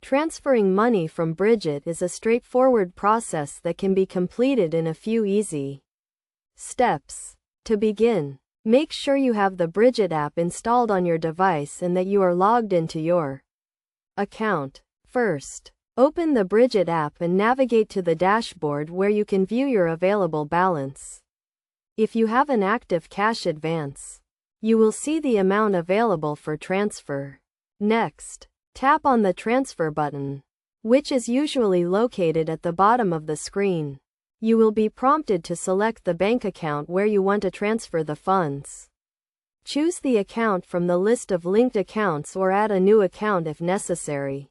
Transferring money from Brigit is a straightforward process that can be completed in a few easy steps. To begin, make sure you have the Brigit app installed on your device and that you are logged into your account. First, open the Brigit app and navigate to the dashboard where you can view your available balance. If you have an active cash advance, you will see the amount available for transfer. Next, tap on the transfer button, which is usually located at the bottom of the screen. You will be prompted to select the bank account where you want to transfer the funds. Choose the account from the list of linked accounts or add a new account if necessary.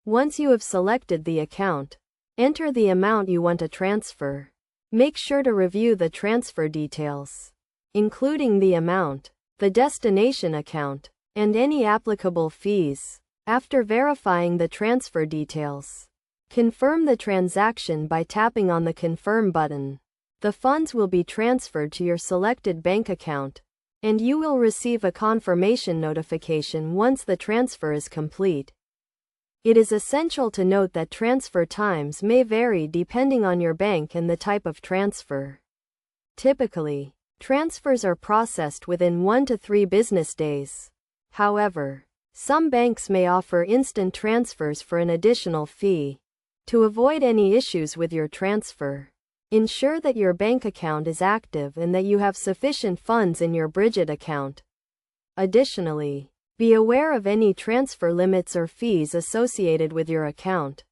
Once you have selected the account, enter the amount you want to transfer. Make sure to review the transfer details, including the amount, the destination account, and any applicable fees. After verifying the transfer details, confirm the transaction by tapping on the Confirm button. The funds will be transferred to your selected bank account, and you will receive a confirmation notification once the transfer is complete. It is essential to note that transfer times may vary depending on your bank and the type of transfer. Typically, transfers are processed within 1 to 3 business days. However, some banks may offer instant transfers for an additional fee. To avoid any issues with your transfer, ensure that your bank account is active and that you have sufficient funds in your Brigit account. Additionally, be aware of any transfer limits or fees associated with your account.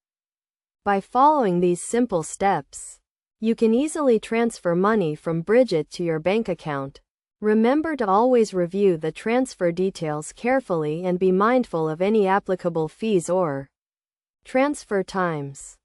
By following these simple steps, you can easily transfer money from Brigit to your bank account. Remember to always review the transfer details carefully and be mindful of any applicable fees or transfer times.